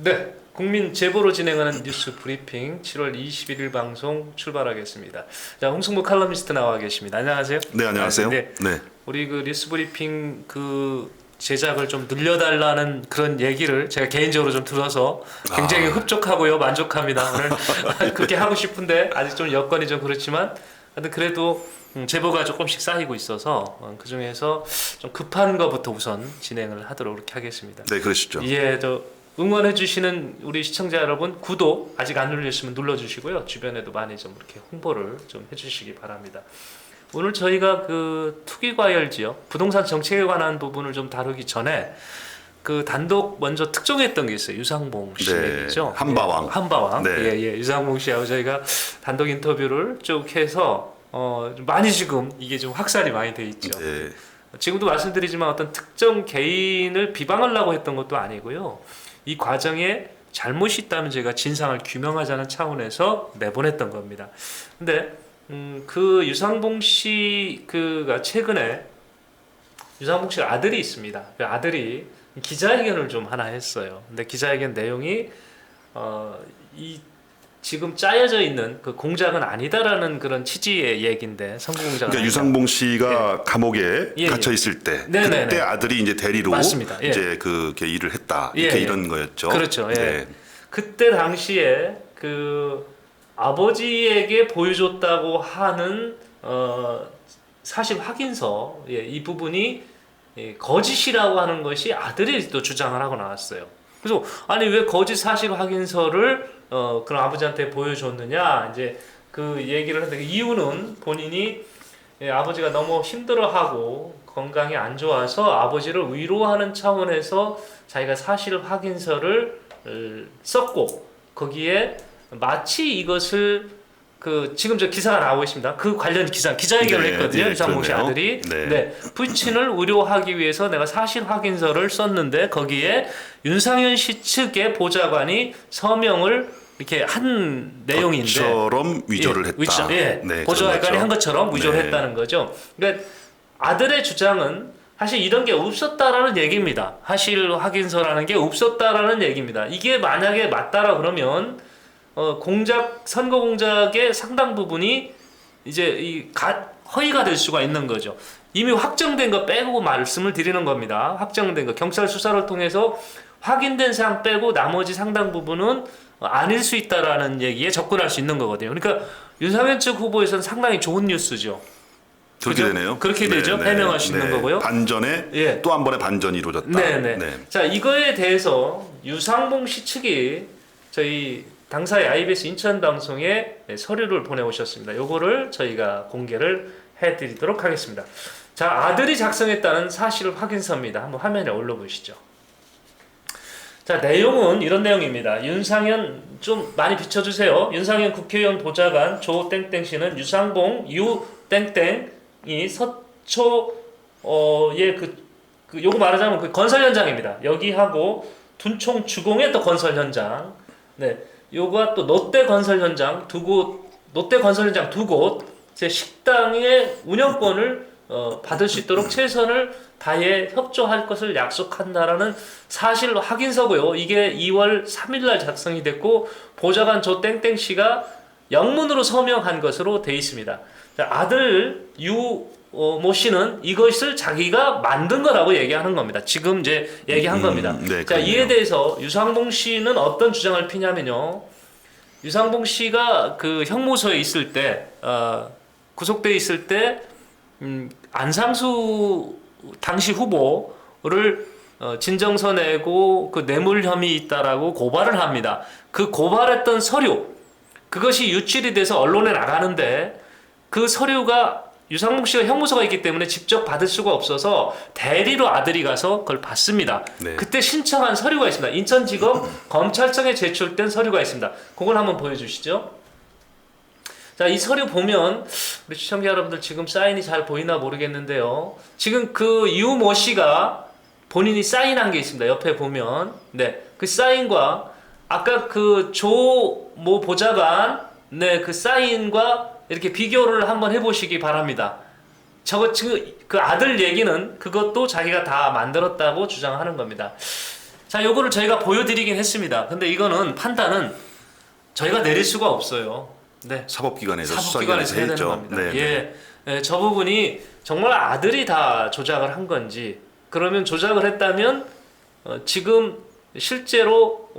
네, 국민 제보로 진행하는 뉴스 브리핑 7월 21일 방송 출발하겠습니다. 자, 홍승무 칼럼니스트 나와 계십니다. 안녕하세요. 네, 안녕하세요. 네, 네. 우리 그 뉴스 브리핑 그 제작을 좀 늘려달라는 그런 얘기를 제가 개인적으로 좀 들어서 굉장히 흡족하고요, 만족합니다. 오늘 그렇게 하고 싶은데 아직 좀 여건이 좀 그렇지만, 근데 그래도 제보가 조금씩 쌓이고 있어서 그 중에서 좀 급한 거부터 우선 진행을 하도록 그렇게 하겠습니다. 네, 그러시죠. 예, 응원해주시는 우리 시청자 여러분, 구독 아직 안 눌렸으면 눌러주시고요. 주변에도 많이 좀 이렇게 홍보를 좀 해주시기 바랍니다. 오늘 저희가 그 투기과열 지역, 부동산 정책에 관한 부분을 좀 다루기 전에 그 단독 먼저 특종했던 게 있어요. 유상봉 씨 네, 얘기죠. 한바왕. 예, 한바왕. 네. 예, 예. 유상봉 씨하고 저희가 단독 인터뷰를 쭉 해서 좀 많이 지금 이게 좀 확산이 많이 돼 있죠. 네. 지금도 말씀드리지만 어떤 특정 개인을 비방하려고 했던 것도 아니고요. 이 과정에 잘못이 있다면 저희가 진상을 규명하자는 차원에서 내보냈던 겁니다. 근데 그 유상봉 씨가 최근에 유상봉 씨 아들이 있습니다. 그 아들이 기자회견을 좀 하나 했어요. 근데 기자회견 내용이 이 지금 짜여져 있는 그 공작은 아니다라는 그런 취지의 얘기인데, 선거 공작. 그러니까 유상봉 씨가 감옥에 예, 갇혀 예. 있을 때 네네네. 그때 아들이 이제 대리로 맞습니다. 예. 이제 그렇게 일을 했다. 예, 이렇게 예. 이런 거였죠. 그렇죠. 예. 네. 그때 당시에 그 아버지에게 보여줬다고 하는 사실 확인서, 예, 이 부분이 거짓이라고 하는 것이 아들이 또 주장을 하고 나왔어요. 그래서 아니 왜 거짓 사실 확인서를 그런 아버지한테 보여줬느냐, 이제 그 얘기를 했는데, 그 이유는 본인이 아버지가 너무 힘들어하고 건강이 안 좋아서 아버지를 위로하는 차원에서 자기가 사실 확인서를 썼고, 거기에 마치 이것을 지금 저 기사가 나오고 있습니다. 그 관련 기자회견을 네, 했거든요. 네, 유상봉 씨 그러네요. 아들이. 네. 네. 부친을 위로하기 위해서 내가 사실 확인서를 썼는데 거기에 윤상현 씨 측의 보좌관이 서명을 이렇게 한 내용인데, 것처럼 위조를 했다. 예, 네, 보좌관이 그런 거죠. 한 것처럼 위조를 네. 했다는 거죠. 그러니까 아들의 주장은 사실 이런 게 없었다라는 얘기입니다. 사실 확인서라는 게 없었다라는 얘기입니다. 이게 만약에 맞다라 그러면 선거 공작의 상당 부분이 이제 허위가 될 수가 있는 거죠. 이미 확정된 거 빼고 말씀을 드리는 겁니다. 확정된 거, 경찰 수사를 통해서 확인된 사항 빼고 나머지 상당 부분은 아닐 수 있다라는 얘기에 접근할 수 있는 거거든요. 그러니까 윤상현 측 후보에서는 상당히 좋은 뉴스죠. 그렇게 그죠? 되네요. 그렇게 되죠. 해명할 수 있는 거고요. 반전에 예. 또 한 번의 반전이 이루어졌다. 네네. 네. 자, 이거에 대해서 유상봉 씨 측이 저희 당사의 IBS 인천 방송에 서류를 보내오셨습니다. 요거를 저희가 공개를 해드리도록 하겠습니다. 자, 아들이 작성했다는 사실 확인서입니다. 한번 화면에 올려보시죠. 자, 내용은 이런 내용입니다. 윤상현 좀 많이 비춰주세요. 윤상현 국회의원 보좌관 조땡땡 씨는 유상봉 유땡땡이 서초의 요거 말하자면 그 건설 현장입니다. 여기하고 둔총 주공의 또 건설 현장. 네. 요거와 또 롯데 건설 현장 두 곳, 제 식당의 운영권을 받을 수 있도록 최선을 다해 협조할 것을 약속한다라는 사실 확인서고요. 이게 2월 3일날 작성이 됐고 보좌관 조 땡땡 씨가 영문으로 서명한 것으로 돼 있습니다. 자, 아들 모 씨는 이것을 자기가 만든 거라고 얘기하는 겁니다. 지금 이제 얘기한 겁니다. 네, 자, 이에 대해서 유상봉 씨는 어떤 주장을 피냐면요. 유상봉 씨가 그 형무소에 있을 때, 구속돼 있을 때, 안상수 당시 후보를 진정서 내고 그 뇌물 혐의 있다라고 고발을 합니다. 그 고발했던 서류, 그것이 유출이 돼서 언론에 나가는데 그 서류가 유상봉 씨가 형무소가 있기 때문에 직접 받을 수가 없어서 대리로 아들이 가서 그걸 받습니다. 네. 그때 신청한 서류가 있습니다. 인천지검 검찰청에 제출된 서류가 있습니다. 그걸 한번 보여주시죠. 자, 이 서류 보면 우리 시청자 여러분들 지금 사인이 잘 보이나 모르겠는데요. 지금 그 유모 씨가 본인이 사인한 게 있습니다. 옆에 보면, 네, 그 사인과 아까 그 모 보좌관, 네, 그 사인과 이렇게 비교를 한번 해보시기 바랍니다. 지금 그 아들 얘기는 그것도 자기가 다 만들었다고 주장하는 겁니다. 자, 요거를 저희가 보여드리긴 했습니다. 근데 이거는 판단은 저희가 내릴 수가 없어요. 네. 사법기관에서 사법기관에서 해야 되는 수사기관에서 겁니다. 네, 네. 예, 저 부분이 정말 아들이 다 조작을 한 건지, 그러면 조작을 했다면 지금 실제로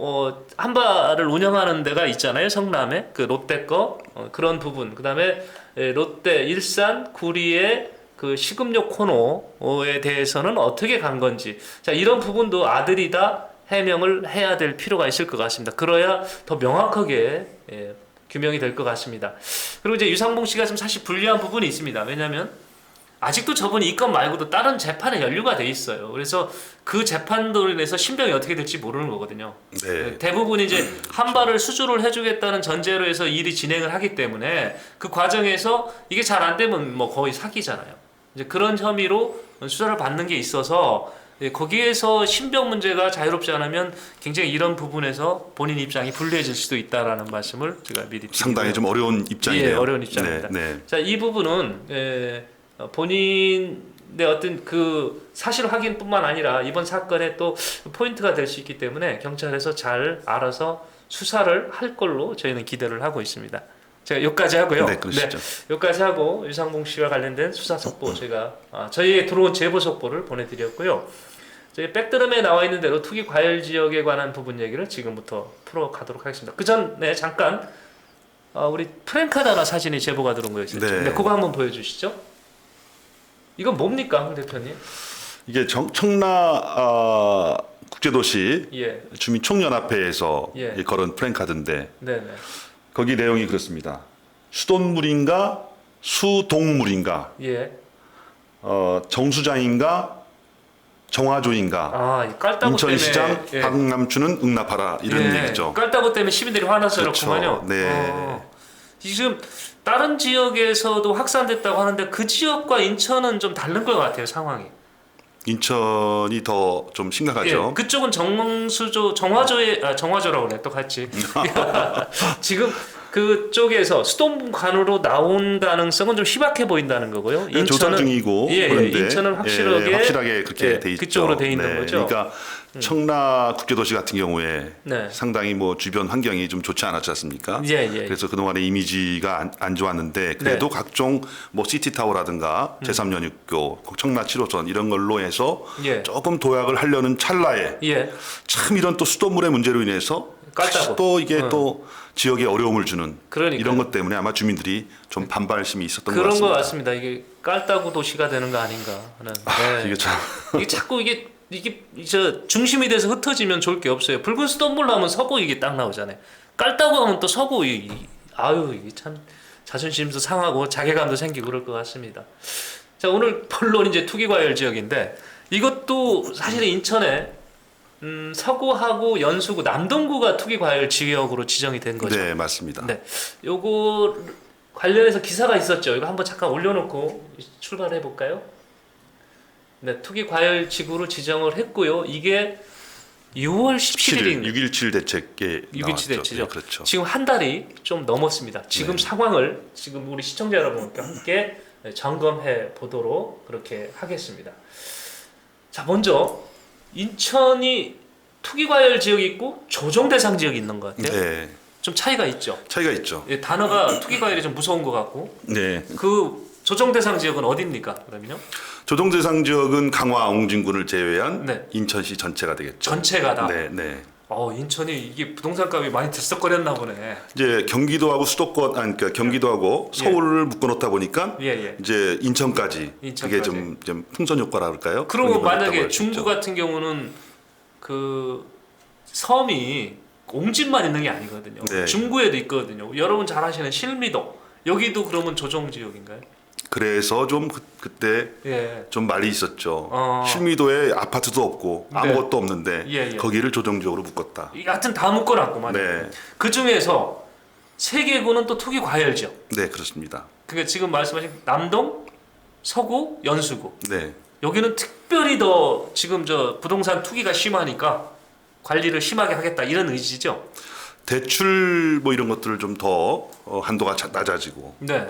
한바를 운영하는 데가 있잖아요. 성남에 그 롯데 거 그런 부분, 그다음에 롯데 일산 구리의 그 식음료 코너에 대해서는 어떻게 간 건지, 자, 이런 부분도 아들이 다 해명을 해야 될 필요가 있을 것 같습니다. 그래야 더 명확하게 규명이 될 것 같습니다. 그리고 이제 유상봉 씨가 좀 사실 불리한 부분이 있습니다. 왜냐하면 아직도 저분이 이 건 말고도 다른 재판에 연루가 돼 있어요. 그래서 그 재판으로 인해서 신병이 어떻게 될지 모르는 거거든요. 네. 대부분 이제 한발을 수주를 해주겠다는 전제로 해서 일이 진행을 하기 때문에 그 과정에서 이게 잘 안 되면 뭐 거의 사기잖아요. 이제 그런 혐의로 수사를 받는 게 있어서 거기에서 신병 문제가 자유롭지 않으면 굉장히 이런 부분에서 본인 입장이 불리해질 수도 있다라는 말씀을 제가 미리 드리고요. 상당히 좀 어려운 입장이네요. 예, 어려운 입장입니다. 네, 네. 자, 이 부분은 본인의 어떤 그 사실 확인뿐만 아니라 이번 사건의 또 포인트가 될 수 있기 때문에 경찰에서 잘 알아서 수사를 할 걸로 저희는 기대를 하고 있습니다. 제가 여기까지 하고요. 네, 그러시죠. 여기까지 하고 유상봉 씨와 관련된 수사 속보 저희가 저희의 들어온 제보 속보를 보내드렸고요. 저희 백드럼에 나와 있는 대로 투기 과열 지역에 관한 부분 얘기를 지금부터 풀어가도록 하겠습니다. 그 전에 잠깐 우리 프랭카드 하나 사진이 제보가 들어온 거였었죠. 네. 네, 그거 한번 보여주시죠. 이건 뭡니까, 홍 대표님? 이게 청라 국제도시 예, 주민총연합회에서 예. 걸은 프랭카드인데 네네. 거기 내용이 그렇습니다. 수돗물인가 수동물인가 예. 정수장인가 정화조인가 이 깔따구 인천시장 때문에 박남춘은 응납하라 이런 얘기죠. 깔따구 때문에 시민들이 화나서 그렇죠. 그렇구만요. 네. 지금 다른 지역에서도 확산됐다고 하는데 그 지역과 인천은 좀 다른 것 같아요, 상황이. 인천이 더 좀 심각하죠. 예, 그쪽은 정화조라고 그래, 또 같이. 지금 그쪽에서 수도관으로 나온 가능성은 좀 희박해 보인다는 거고요. 네, 조사 중이고 그런데 인천은 확실하게 그렇게 돼 있죠. 그쪽으로 돼 있는 거죠. 그러니까 청라 국제도시 같은 경우에 네. 상당히 뭐 주변 환경이 좀 좋지 않았지 않습니까? 예. 그래서 그동안의 이미지가 안 좋았는데 그래도 각종 뭐 시티타워라든가 제3연육교, 청라 7호선 이런 걸로 해서 예. 조금 도약을 하려는 찰나에 예. 참 이런 또 수돗물의 문제로 인해서 다시 깔따구. 또 이게 또 지역에 어려움을 주는 그러니까요. 이런 것 때문에 아마 주민들이 좀 반발심이 있었던 것 그런 같습니다. 것 같습니다. 이게 깔따구 도시가 되는 거 아닌가 하는. 네. 이게 참 이게 자꾸 이게 저 중심이 돼서 흩어지면 좋을 게 없어요. 붉은 수돗물 나오면 서구 이게 딱 나오잖아요. 깔따구 하면 또 서구 이게 참 자존심도 상하고 자괴감도 생기고 그럴 것 같습니다. 자, 오늘 본론 이제 투기과열 지역인데 이것도 사실 인천에 서구하고 연수구, 남동구가 투기과열 지역으로 지정이 된 거죠. 네, 맞습니다. 네, 요거 관련해서 기사가 있었죠. 이거 한번 잠깐 올려놓고 출발해 볼까요? 네, 투기 과열 지구로 지정을 했고요. 이게 6월 17일인 6.17 대책에 6.17 나왔죠. 대책이죠. 네, 그렇죠. 지금 한 달이 좀 넘었습니다. 지금 네. 상황을 지금 우리 시청자 여러분과 함께 점검해 보도록 그렇게 하겠습니다. 자, 먼저 인천이 투기 과열 지역이 있고 조정 대상 지역이 있는 것 같아요. 네, 좀 차이가 있죠. 차이가 있죠. 예, 단어가 투기 과열이 좀 무서운 것 같고 네, 그 조정 대상 지역은 어디입니까? 그러면요? 조정 대상 지역은 강화 옹진군을 제외한 네. 인천시 전체가 되겠죠. 전체가 다. 네, 네. 인천이 이게 부동산 값이 많이 들썩거렸나 보네. 이제 경기도하고 수도권, 그러니까 경기도하고 예. 서울을 묶어놓다 보니까 예. 이제 인천까지 그게 인천까지. 좀 풍선 효과라 할까요? 그러면 그런 게 만약에 있다고 할수 중구 있죠. 같은 경우는 그 섬이 옹진만 있는 게 아니거든요. 네. 중구에도 있거든요. 여러분 잘 아시는 실미도 여기도 그러면 조정 지역인가요? 그래서 좀 그때 예. 좀 말이 있었죠. 어. 실미도에 아파트도 없고 네. 아무것도 없는데 예. 거기를 조정지역으로 묶었다. 하여튼 다 묶어놨구만. 네, 그 중에서 세 개구는 또 투기 과열 지역. 네 그렇습니다. 그게 지금 말씀하신 남동, 서구, 연수구. 네, 여기는 특별히 더 지금 저 부동산 투기가 심하니까 관리를 심하게 하겠다 이런 의지죠. 대출 뭐 이런 것들을 좀 더 한도가 낮아지고 네.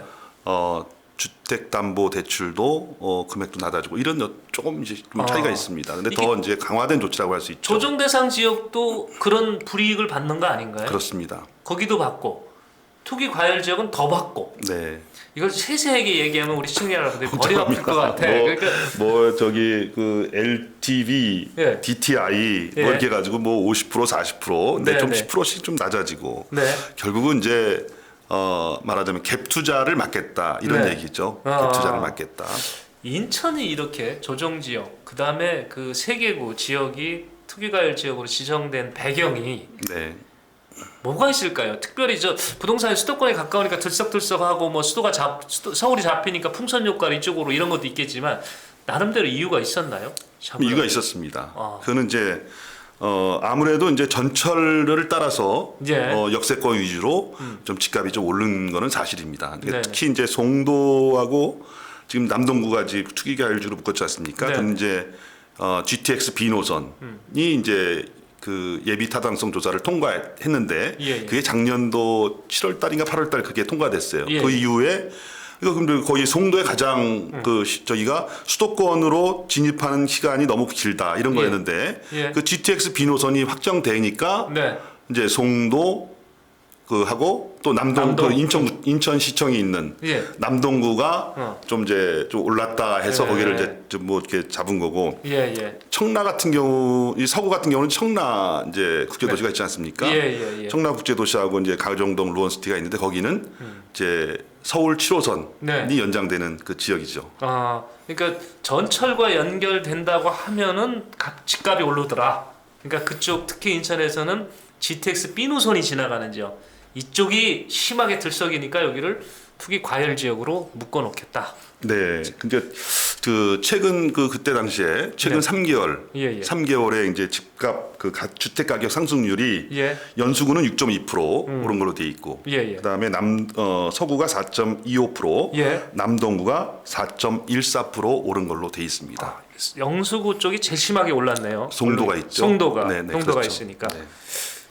주택담보대출도 금액도 낮아지고 이런 조금 이제 좀 차이가 있습니다. 근데 이게 더 이제 강화된 조치라고 할 수 있죠. 조정 대상 지역도 그런 불이익을 받는 거 아닌가요? 그렇습니다. 거기도 받고 투기 과열 지역은 더 받고. 네. 이걸 세세하게 얘기하면 우리 시청자 여러분들이 머리가 아플 것 같아. 그러니까 뭐 저기 그 LTV, 예. DTI 예. 뭐 이렇게 가지고 뭐 50%, 40%, 근데 네, 좀 네. 10%씩 좀 낮아지고 네. 결국은 이제 말하자면 갭 투자를 막겠다 이런 네. 얘기죠. 갭 투자를 막겠다. 인천이 이렇게 조정 지역, 그 다음에 그 세 개구 지역이 투기과열 지역으로 지정된 배경이 네. 뭐가 있을까요? 특별히 저 부동산이 수도권에 가까우니까 들썩들썩하고 뭐 서울이 잡히니까 풍선 효과 이쪽으로 이런 것도 있겠지만 나름대로 이유가 있었나요? 이유가 있었습니다. 아. 그거는 이제 아무래도 이제 전철을 따라서 예. 역세권 위주로 좀 집값이 좀 오른 거는 사실입니다. 근데 네네. 특히 이제 송도하고 지금 남동구가 지금 투기과열지로 묶었지 않습니까? 네. 그건 이제 GTX B 노선이 이제 그 예비 타당성 조사를 통과했는데 예. 그게 작년도 7월 달인가 8월 달 그게 통과됐어요. 예. 그 이후에 이거 근데 거의 송도에 가장 저기가 수도권으로 진입하는 시간이 너무 길다 이런 예. 거였는데 예. 그 GTX B 노선이 확정되니까 네. 이제 송도 그 하고 또 남동 그 인천시청이 있는 예. 남동구가 좀 이제 좀 올랐다 해서 예. 거기를 이제 좀 뭐 이렇게 잡은 거고 예. 청라 같은 경우 이 서구 같은 경우는 청라 이제 국제도시가 있지 않습니까? 예. 청라 국제도시하고 이제 가정동 루원시티가 있는데 거기는 이제 서울 7호선이 네. 연장되는 그 지역이죠. 그러니까 전철과 연결된다고 하면은 집값이 오르더라. 그러니까 그쪽 특히 인천에서는 GTX B 노선이 지나가는 지역 이쪽이 심하게 들썩이니까 여기를 투기 과열 지역으로 묶어놓겠다. 네. 근데 그 최근 그때 당시에 최근 네. 3개월 예. 3개월에 이제 집값 그 주택 가격 상승률이 예. 연수구는 6.2% 오른 걸로 돼 있고 예. 그다음에 서구가 4.25% 예. 남동구가 4.14% 오른 걸로 돼 있습니다. 영수구 쪽이 제일 심하게 올랐네요. 송도가 있죠. 송도가 네네, 송도가 그렇죠. 있으니까. 네.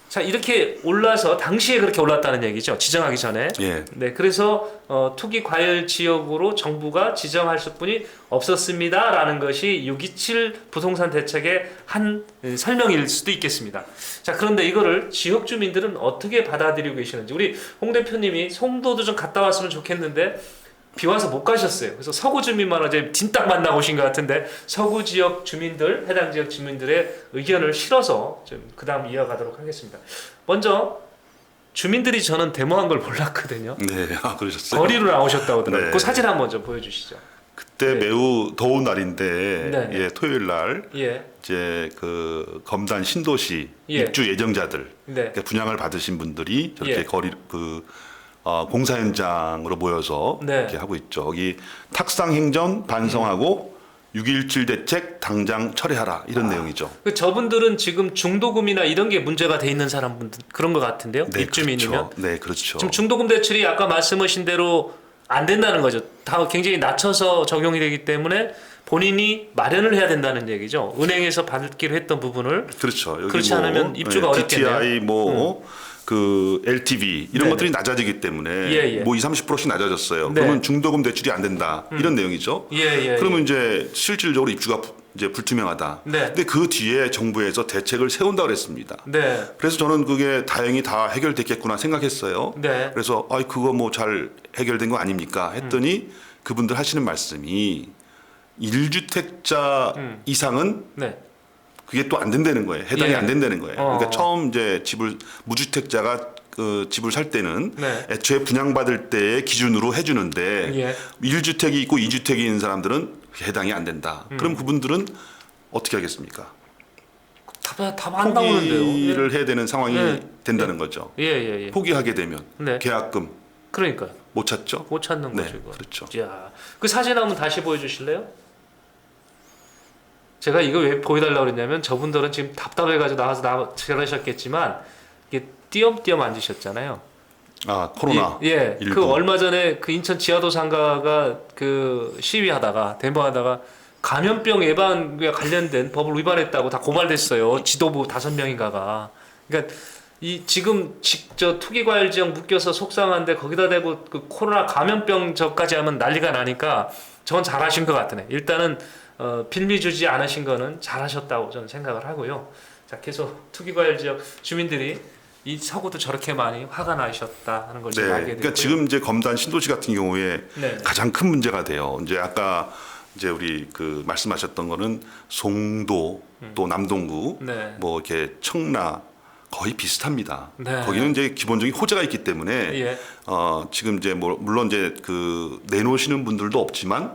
자 이렇게 올라서 당시에 그렇게 올랐다는 얘기죠. 지정하기 전에. 예. 네, 그래서 투기 과열 지역으로 정부가 지정할 수뿐이 없었습니다라는 것이 627 부동산 대책의 한 설명일 수도 있겠습니다. 자, 그런데 이거를 지역 주민들은 어떻게 받아들이고 계시는지 우리 홍 대표님이 송도도 좀 갔다 왔으면 좋겠는데 비 와서 못 가셨어요. 그래서 서구 주민만 어제 찐딱 만나고 오신 것 같은데 서구 지역 주민들, 해당 지역 주민들의 의견을 실어서 좀 그다음 이어가도록 하겠습니다. 먼저 주민들이 저는 데모한 걸 몰랐거든요. 네, 그러셨어요. 거리로 나오셨다고 하더라고요. 네. 그 사진 한번 좀 보여주시죠. 그때 네. 매우 더운 날인데 네. 예, 토요일 날 예, 이제 그 검단 신도시 예. 입주 예정자들 네, 그러니까 분양을 받으신 분들이 저렇게 예. 거리 공사 현장으로 모여서 네. 이렇게 하고 있죠. 여기 탁상 행정 반성하고 6.17 대책 당장 철회하라 이런 내용이죠. 그 저분들은 지금 중도금이나 이런 게 문제가 돼 있는 사람분들 그런 것 같은데요. 네, 입주민이면. 그렇죠. 네, 그렇죠. 지금 중도금 대출이 아까 말씀하신 대로 안 된다는 거죠. 다 굉장히 낮춰서 적용이 되기 때문에 본인이 마련을 해야 된다는 얘기죠. 은행에서 받기로 했던 부분을. 그렇죠. 여기 그렇지 않으면 입주가 어렵겠네요. DTI 그 LTV 이런 네네. 것들이 낮아지기 때문에 예. 뭐 20-30%씩 낮아졌어요. 네. 그러면 중도금 대출이 안 된다 이런 내용이죠. 예. 그러면 이제 실질적으로 입주가 이제 불투명하다. 네. 근데 그 뒤에 정부에서 대책을 세운다 그랬습니다. 네. 그래서 저는 그게 다행히 다 해결됐겠구나 생각했어요. 네. 그래서 그거 뭐 잘 해결된 거 아닙니까? 했더니 그분들 하시는 말씀이 1주택자 이상은 네. 그게 또 안 된다는 거예요. 해당이 예. 안 된다는 거예요. 어. 그러니까 처음 이제 무주택자가 그 집을 살 때는 네. 애초에 분양받을 때의 기준으로 해주는데 예. 1주택이 있고 2주택이 있는 사람들은 해당이 안 된다. 그럼 그분들은 어떻게 하겠습니까? 답안 나오는데요. 포기를 해야 되는 상황이 예. 된다는 거죠. 예. 포기하게 되면 네. 계약금 그러니까 못 찾죠. 못 찾는 네, 거죠. 이거. 그렇죠. 야, 그 사진 한번 다시 보여주실래요? 제가 이거 왜 보여달라고 그랬냐면 저분들은 지금 답답해가지고 나와서 저러셨겠지만 이게 띄엄띄엄 앉으셨잖아요. 코로나. 예, 일부. 그 얼마 전에 그 인천 지하도 상가가 그 시위하다가 데모하다가 감염병 예방에 관련된 법을 위반했다고 다 고발됐어요. 지도부 5명인가가. 그러니까 이 지금 저 투기과열 지역 묶여서 속상한데 거기다 대고 그 코로나 감염병 저까지 하면 난리가 나니까 전 잘하신 것 같으네. 일단은 빌미 주지 않으신 거는 잘하셨다고 저는 생각을 하고요. 자, 계속 투기과열 지역 주민들이 이 서구도 저렇게 많이 화가 나셨다 하는 걸 네, 지금 알게 됐고요. 그러니까 지금 이제 검단 신도시 같은 경우에 네. 가장 큰 문제가 돼요. 이제 아까 이제 우리 그 말씀하셨던 거는 송도 또 남동구 네. 뭐 이렇게 청라 거의 비슷합니다. 네. 거기는 이제 기본적인 호재가 있기 때문에 예. 지금 이제 뭐 물론 이제 그 내놓으시는 분들도 없지만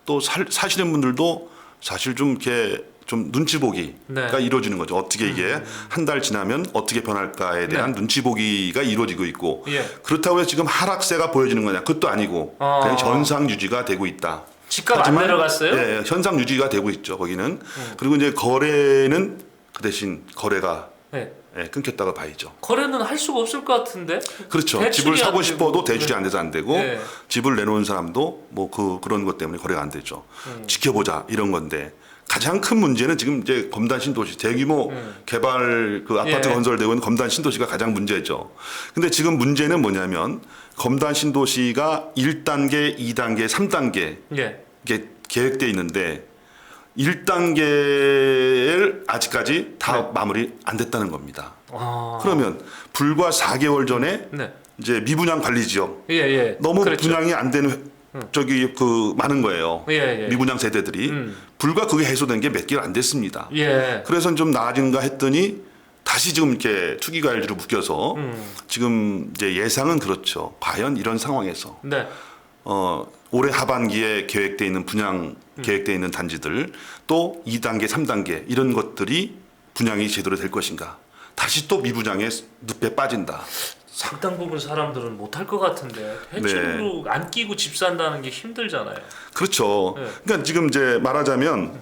또 사시는 분들도 사실 좀 이렇게 좀 눈치 보기가 네. 이루어지는 거죠. 어떻게 이게 한 달 지나면 어떻게 변할까에 대한 눈치 보기가 이루어지고 있고 예. 그렇다고 해서 지금 하락세가 보여지는 거냐? 그것도 아니고 그냥 현상 유지가 되고 있다. 집값 안 내려갔어요? 예, 현상 유지가 되고 있죠. 거기는. 그리고 이제 거래는 그 대신 거래가 네. 끊겼다고 봐야죠. 거래는 할 수가 없을 것 같은데. 그렇죠. 대출이 집을 안 사고 되고. 싶어도 대출이 안 돼서 안 되고 네. 집을 내놓은 사람도 뭐 그런 것 때문에 거래가 안 되죠. 지켜보자 이런 건데 가장 큰 문제는 지금 이제 검단 신도시 대규모 개발 그 아파트 예. 건설되고 있는 검단 신도시가 가장 문제죠. 근데 지금 문제는 뭐냐면 검단 신도시가 1단계, 2단계, 3단계 예. 이게 계획돼 있는데 1단계를 아직까지 다 네. 마무리 안 됐다는 겁니다. 아. 그러면 불과 4개월 전에 네. 이제 미분양 관리 지역 예, 예. 너무 그렇죠. 분양이 안 되는 저기 그 많은 거예요. 예, 예. 미분양 세대들이 불과 그게 해소된 게 몇 개월 안 됐습니다. 예. 그래서 좀 나아진가 했더니 다시 지금 이렇게 투기과열지로 묶여서 지금 이제 예상은 그렇죠. 과연 이런 상황에서 네. 올해 하반기에 계획돼 있는 분양 계획돼 있는 단지들 또 2단계, 3단계 이런 것들이 분양이 제대로 될 것인가? 다시 또 미분양의 늪에 빠진다. 상당 부분 사람들은 못할 것 같은데 대출로 안 끼고 집 산다는 게 힘들잖아요. 그렇죠. 네. 그러니까 지금 이제 말하자면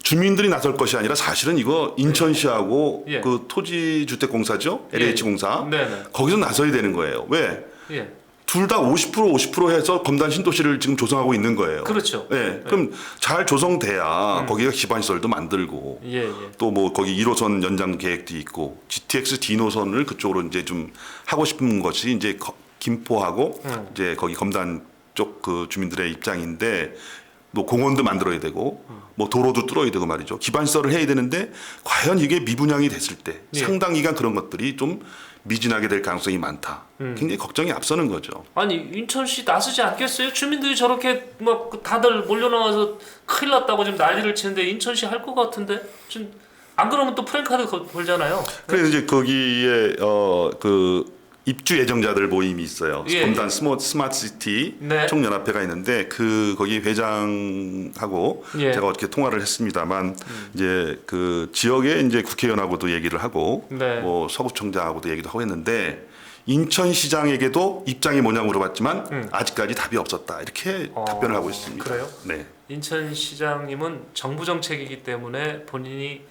주민들이 나설 것이 아니라 사실은 이거 인천시하고 예. 그 토지주택공사죠, 예. LH공사 네네. 거기서 나서야 되는 거예요. 왜? 예. 둘 다 50% 해서 검단 신도시를 지금 조성하고 있는 거예요. 그렇죠. 예. 그럼 잘 조성돼야 거기가 기반시설도 만들고 예, 예. 또 뭐 거기 1호선 연장 계획도 있고 GTX D 노선을 그쪽으로 이제 좀 하고 싶은 것이 이제 김포하고 이제 거기 검단 쪽 그 주민들의 입장인데 뭐 공원도 만들어야 되고 뭐 도로도 뚫어야 되고 말이죠. 기반시설을 해야 되는데 과연 이게 미분양이 됐을 때 예. 상당 기간 그런 것들이 좀 미진하게 될 가능성이 많다. 굉장히 걱정이 앞서는 거죠. 아니 인천시 나서지 않겠어요? 주민들이 저렇게 막 다들 몰려나와서 큰일 났다고 지금 난리를 치는데 인천시 할 것 같은데 지금 안 그러면 또 프랜카드 걸잖아요. 그래서 이제 거기에 그 입주 예정자들 모임이 있어요. 예, 검단 스마트시티 네. 총연합회가 있는데 그 거기 회장하고 예. 제가 어떻게 통화를 했습니다만 이제 그 지역의 이제 국회의원하고도 얘기를 하고 네. 뭐 서구청장하고도 얘기도 하고 했는데 인천시장에게도 입장이 뭐냐고 물어봤지만 아직까지 답이 없었다 이렇게 답변을 하고 있습니다. 그래요? 네. 인천시장님은 정부 정책이기 때문에 본인이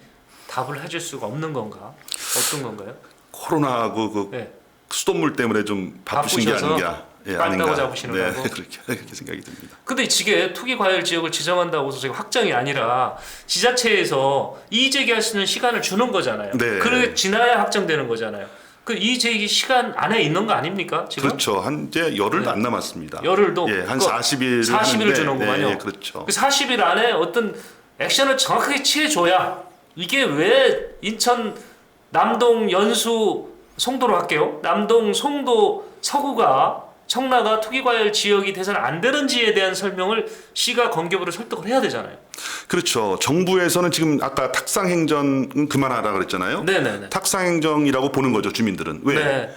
답을 해줄 수가 없는 건가? 어떤 건가요? 코로나 그 네. 수돗물 때문에 좀 바쁘신 게 바쁘셔서 아닌가. 예, 빨다고 아닌가. 잡으시는 네, 거고? 그렇게 생각이 듭니다. 근데 이게 투기과열 지역을 지정한다고 해서 지금 확정이 아니라 지자체에서 이의제기할 수 있는 시간을 주는 거잖아요. 네. 그게 지나야 확정되는 거잖아요. 그 이의제기 시간 안에 있는 거 아닙니까? 지금? 그렇죠. 한 이제 열흘도 네. 안 남았습니다. 열흘도 예, 한 그거 40일 40일을 주는구만요. 예, 그렇죠. 그 40일 안에 어떤 액션을 정확하게 취해줘야 이게 왜 인천 남동 연수 송도로 할게요. 남동 송도 서구가 청라가 투기과열 지역이 돼서는 안 되는지에 대한 설명을 시가 건교부를 설득을 해야 되잖아요. 그렇죠. 정부에서는 지금 아까 탁상행정 그만하라 그랬잖아요. 네네네. 탁상행정이라고 보는 거죠. 주민들은 왜? 네.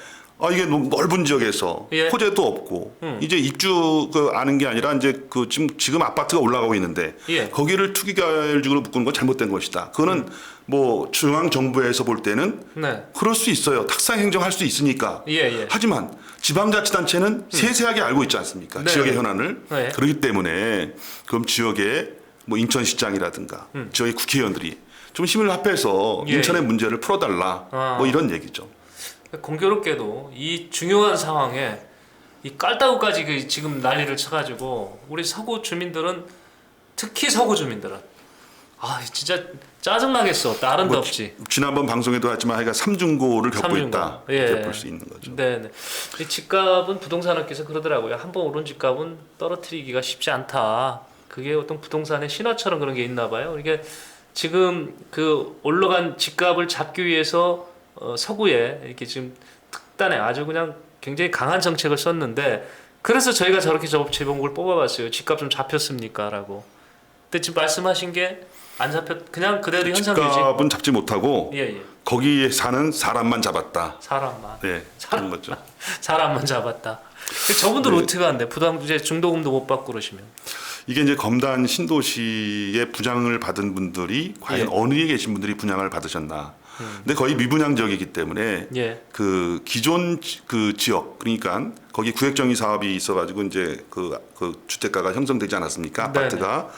이게 너무 넓은 지역에서 예. 호재도 없고 이제 입주 아는 게 아니라 이제 그 지금 아파트가 올라가고 있는데 예. 거기를 투기과열지구로 묶는 건 잘못된 것이다. 그거는 뭐 중앙 정부에서 볼 때는 네. 그럴 수 있어요. 탁상 행정할 수 있으니까. 예. 하지만 지방자치단체는 세세하게 알고 있지 않습니까? 네. 지역의 현안을. 네. 그렇기 때문에 그럼 지역의 뭐 인천시장이라든가 지역의 국회의원들이 좀 힘을 합해서 예. 인천의 문제를 풀어달라. 뭐 이런 얘기죠. 공교롭게도 이 중요한 상황에 이 깔따구까지 그 지금 난리를 쳐가지고 우리 서구 주민들은 특히 서구 주민들은 아 진짜 짜증나겠어. 날은 뭐 덥지. 지난번 방송에도 했지만 하여간 삼중고를 겪고 삼중고. 있다 예. 이렇게 볼 수 있는 거죠. 네네. 이 집값은 부동산업계에서 그러더라고요. 한번 오른 집값은 떨어뜨리기가 쉽지 않다. 그게 어떤 부동산의 신화처럼 그런 게 있나 봐요. 이게 지금 그 올라간 집값을 잡기 위해서 서구에 이렇게 지금 특단의 아주 그냥 굉장히 강한 정책을 썼는데 그래서 저희가 저렇게 제목을 뽑아봤어요. 집값 좀 잡혔습니까?라고. 근데 지금 말씀하신 게 안 잡혔, 그냥 그대로 현상 유지. 집값은 잡지 못하고 예. 거기에 사는 사람만 잡았다. 사람만. 네, 그런 거죠. 사람만 잡았다. 저분들 네. 어떻게 한대? 부담 이제 중도금도 못 받고 그러시면. 이게 이제 검단 신도시의 분양을 받은 분들이 과연 예. 어디에 계신 분들이 분양을 받으셨나? 근데 거의 미분양 지역이기 때문에 예. 그 기존 그 지역 그러니까 거기 구획정의 사업이 있어가지고 이제 그 주택가가 형성되지 않았습니까? 네네. 아파트가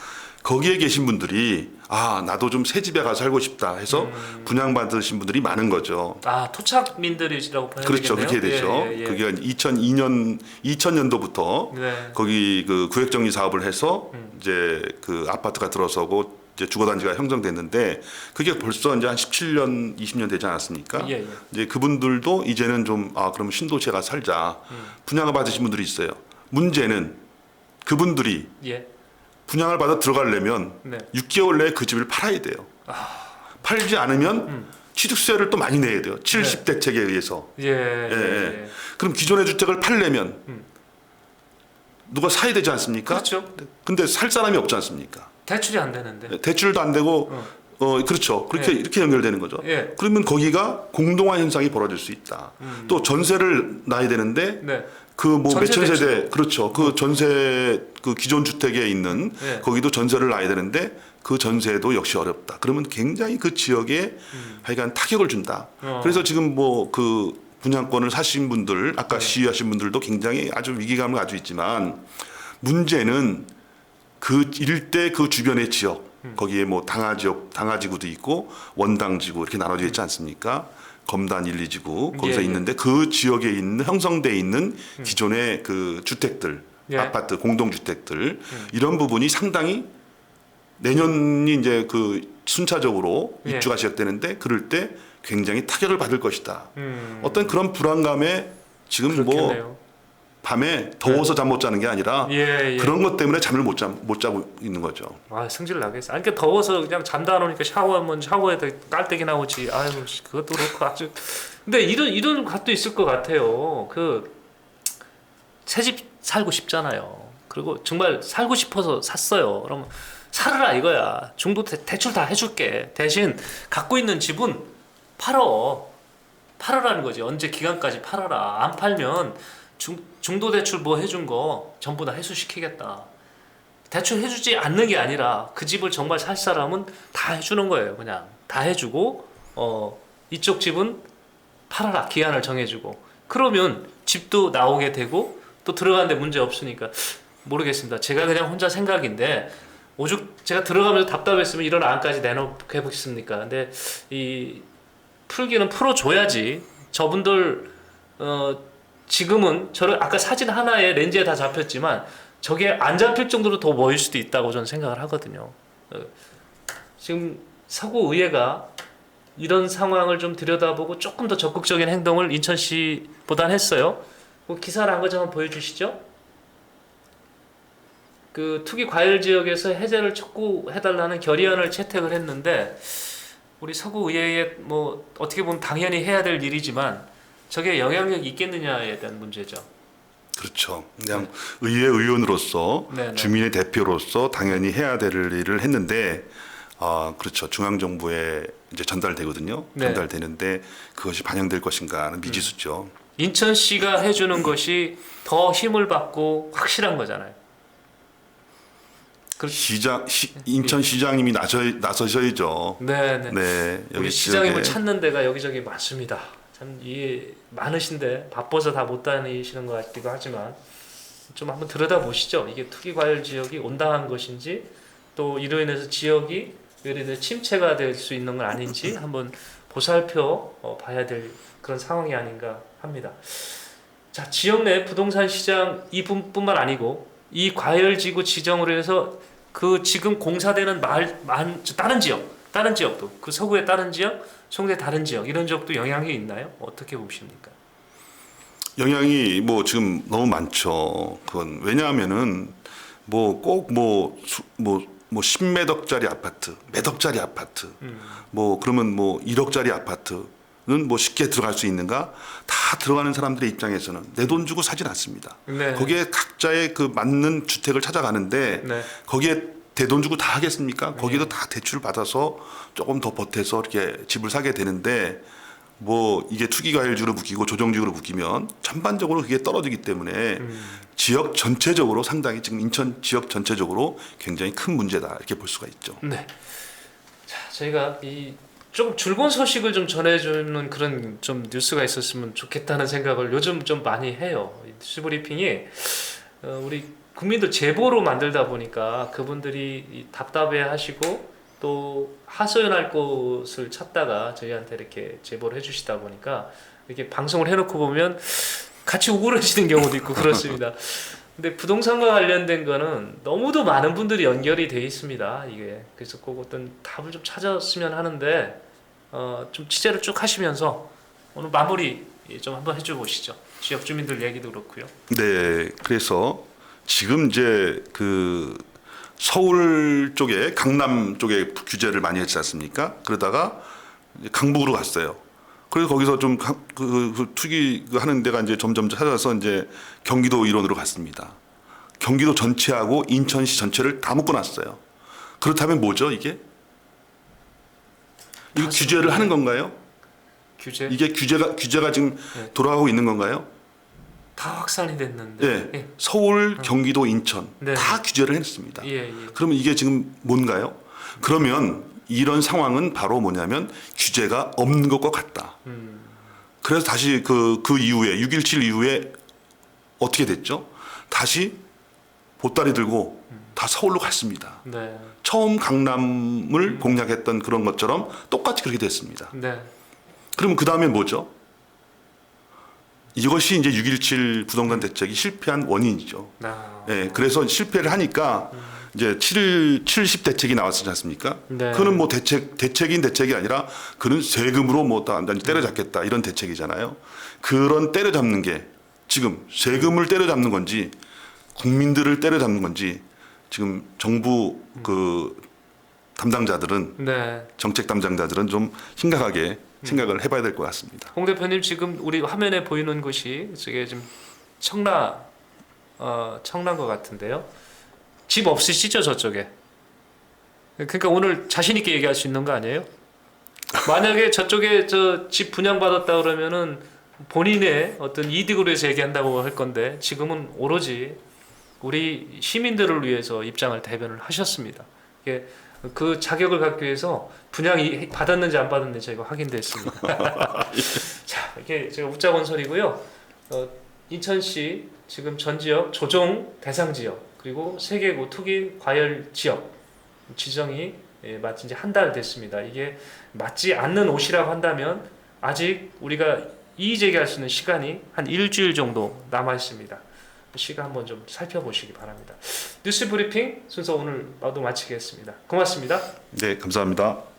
거기에 계신 분들이 아 나도 좀 새 집에 가서 살고 싶다 해서 분양 받으신 분들이 많은 거죠. 아 토착민들이라고 봐야 그렇죠, 되겠네요. 그렇게 되죠. 예. 그게 2000년도부터 네. 거기 그 구획정의 사업을 해서 이제 그 아파트가 들어서고 이제 주거단지가 형성됐는데 그게 벌써 이제 한 17년, 20년 되지 않았습니까? 예. 이제 그분들도 이제는 좀 그러면 신도시에 가서 살자 분양을 받으신 분들이 있어요. 문제는 그분들이 예. 분양을 받아 들어가려면 네. 6개월 내에 그 집을 팔아야 돼요. 팔지 않으면 취득세를 또 많이 내야 돼요. 70대책에 의해서. 예. 그럼 기존의 주택을 팔려면 누가 사야 되지 않습니까? 그렇죠. 근데 살 사람이 없지 않습니까? 대출이 안 되는데. 대출도 안 되고 그렇죠. 그렇게 예. 이렇게 연결되는 거죠. 예. 그러면 거기가 공동화 현상이 벌어질 수 있다. 또 전세를 놔야 되는데 네. 그 뭐 전세 몇천 세대 대출. 그렇죠. 그 전세 그 기존 주택에 있는 예. 거기도 전세를 놔야 되는데 그 전세도 역시 어렵다. 그러면 굉장히 그 지역에 하여간 타격을 준다. 그래서 지금 뭐 그 분양권을 사신 분들 아까 시위하신 분들도 굉장히 아주 위기감을 가지고 있지만 문제는 그 일대 그 주변의 지역 거기에 뭐 당하지구도 있고 원당지구 이렇게 나눠져 있지 않습니까? 검단 1, 2지구 거기서 예. 있는데 그 지역에 있는 형성돼 있는 기존의 그 주택들 예. 아파트 공동주택들 이런 부분이 상당히 내년이 이제 그 순차적으로 예. 입주가 시작되는데 그럴 때 굉장히 타격을 받을 것이다. 어떤 그런 불안감에 지금 뭐 그렇겠네요. 밤에 더워서 잠 못 자는 게 아니라 예. 그런 것 때문에 잠을 못 자고 있는 거죠. 아 승질 나겠어. 아니 그러니까 더워서 그냥 잠도 안 오니까 샤워하면 샤워에다 깔때기 나오지. 아유 그것도 그렇고 아주. 근데 이런 것도 있을 것 같아요. 그 새 집 살고 싶잖아요. 그리고 정말 살고 싶어서 샀어요. 그러면 살으라 이거야. 중도 대출 다 해줄게. 대신 갖고 있는 집은 팔아라는 거지. 언제 기간까지 팔아라. 안 팔면 중도 대출 뭐 해준 거 전부 다 회수시키겠다. 대출 해주지 않는 게 아니라 그 집을 정말 살 사람은 다 해주는 거예요. 그냥 다 해주고 이쪽 집은 팔아라. 기한을 정해주고 그러면 집도 나오게 되고 또 들어가는데 문제 없으니까 모르겠습니다. 제가 그냥 혼자 생각인데 오죽 제가 들어가면서 답답했으면 이런 안까지 내놓게 해보겠습니까? 근데 이 풀기는 풀어줘야지. 저분들 지금은 저를 아까 사진 하나에 렌즈에 다 잡혔지만 저게 안 잡힐 정도로 더 모일 수도 있다고 저는 생각을 하거든요. 지금 서구 의회가 이런 상황을 좀 들여다보고 조금 더 적극적인 행동을 인천시보단 했어요. 그 기사를 한 거 좀 한번 보여주시죠. 그 투기 과열 지역에서 해제를 촉구해달라는 결의안을 채택을 했는데 우리 서구 의회에 뭐 어떻게 보면 당연히 해야 될 일이지만 저게 영향력이 있겠느냐에 대한 문제죠. 그렇죠. 그냥 의회 의원으로서 네네. 주민의 대표로서 당연히 해야 될 일을 했는데 그렇죠. 중앙 정부에 이제 전달되거든요. 네. 전달되는데 그것이 반영될 것인가는 미지수죠. 인천시가 해주는 것이 더 힘을 받고 확실한 거잖아요. 인천시장님이 나서셔야죠. 네네. 네, 우리 시장님을 찾는 데가 여기저기 많습니다. 참 이해 많으신데 바빠서 다 못 다니시는 것 같기도 하지만 좀 한번 들여다 보시죠. 이게 투기 과열 지역이 온당한 것인지 또 이로 인해서 지역이 예를 들어 침체가 될 수 있는 건 아닌지 한번 보살펴 봐야 될 그런 상황이 아닌가 합니다. 자, 지역 내 부동산 시장 이뿐만 아니고 이 과열지구 지정으로 해서 그 지금 공사되는 다른 지역도 그 서구의 다른 지역, 송대 다른 지역 이런 지역도 영향이 있나요? 어떻게 보십니까? 영향이 뭐 지금 너무 많죠. 그건 왜냐하면은 뭐 꼭 뭐 10매덕짜리 아파트, 매덕짜리 아파트, 뭐 그러면 뭐 1억짜리 아파트는 뭐 쉽게 들어갈 수 있는가? 다 들어가는 사람들의 입장에서는 내 돈 주고 사진 않습니다. 네. 거기에 각자의 그 맞는 주택을 찾아가는데 네. 거기에 내 돈 주고 다 하겠습니까? 거기도 네. 다 대출 받아서 조금 더 보태서 이렇게 집을 사게 되는데 뭐 이게 투기과열주로 묶이고 조정주로 묶이면 전반적으로 그게 떨어지기 때문에 지역 전체적으로 상당히 지금 인천 지역 전체적으로 굉장히 큰 문제다 이렇게 볼 수가 있죠. 네. 자, 저희가 이 좀 즐거운 소식을 좀 전해주는 그런 좀 뉴스가 있었으면 좋겠다는 생각을 요즘 좀 많이 해요. 이 뉴스 브리핑이 우리 국민들 제보로 만들다 보니까 그분들이 이 답답해하시고 또 하소연할 곳을 찾다가 저희한테 이렇게 제보를 해주시다 보니까 이렇게 방송을 해놓고 보면 같이 우울해지는 경우도 있고 그렇습니다. 근데 부동산과 관련된 거는 너무도 많은 분들이 연결이 돼 있습니다. 이게 그래서 꼭 어떤 답을 좀 찾았으면 하는데 좀 취재를 쭉 하시면서 오늘 마무리 좀 한번 해줘 보시죠. 지역 주민들 얘기도 그렇고요. 네, 그래서 지금 이제 그 서울 쪽에 강남 쪽에 규제를 많이 했지 않습니까? 그러다가 이제 강북으로 갔어요. 그래서 거기서 좀 그 투기 하는 데가 이제 점점 찾아서 이제 경기도 일원으로 갔습니다. 경기도 전체하고 인천시 전체를 다 묶어놨어요. 그렇다면 뭐죠 이게? 이거 규제를 하는 건가요? 규제 이게 규제가 지금 네. 돌아가고 있는 건가요? 다 확산이 됐는데. 네. 예. 서울, 경기도, 인천 네. 다 규제를 했습니다. 예. 그러면 이게 지금 뭔가요? 그러면 이런 상황은 바로 뭐냐면 규제가 없는 것과 같다. 그래서 다시 그 이후에 6.17 이후에 어떻게 됐죠? 다시 보따리 들고 다 서울로 갔습니다. 네. 처음 강남을 공략했던 그런 것처럼 똑같이 그렇게 됐습니다. 네. 그러면 그 다음에 뭐죠? 이것이 이제 6.17 부동산 대책이 실패한 원인이죠. 예, 그래서 실패를 하니까 이제 70 대책이 나왔지 않습니까? 네. 그는 뭐 대책이 아니라 그는 세금으로 뭐 때려잡겠다 이런 대책이잖아요. 그런 때려잡는 게 지금 세금을 때려잡는 건지 국민들을 때려잡는 건지 지금 정부 그 담당자들은 네. 정책 담당자들은 좀 심각하게 생각을 해봐야 될 것 같습니다. 홍 대표님 지금 우리 화면에 보이는 곳이 저게 지금 청라인 것 같은데요. 집 없으시죠 저쪽에? 그러니까 오늘 자신 있게 얘기할 수 있는 거 아니에요? 만약에 저쪽에 저 집 분양받았다 그러면은 본인의 어떤 이득으로 해서 얘기한다고 할 건데 지금은 오로지 우리 시민들을 위해서 입장을 대변을 하셨습니다. 이게 그 자격을 갖기 위해서 분양이 받았는지 안 받았는지 저희가 확인됐습니다. 자, 이게 제가 우자건설이고요. 인천시 지금 전 지역 조정 대상 지역 그리고 세계고 투기 과열 지역 지정이 마친 지 한 달 됐습니다. 이게 맞지 않는 옷이라고 한다면 아직 우리가 이의 제기할 수 있는 시간이 한 일주일 정도 남아 있습니다. 시간 한번 좀 살펴보시기 바랍니다. 뉴스 브리핑 순서 오늘 모두 마치겠습니다. 고맙습니다. 네, 감사합니다.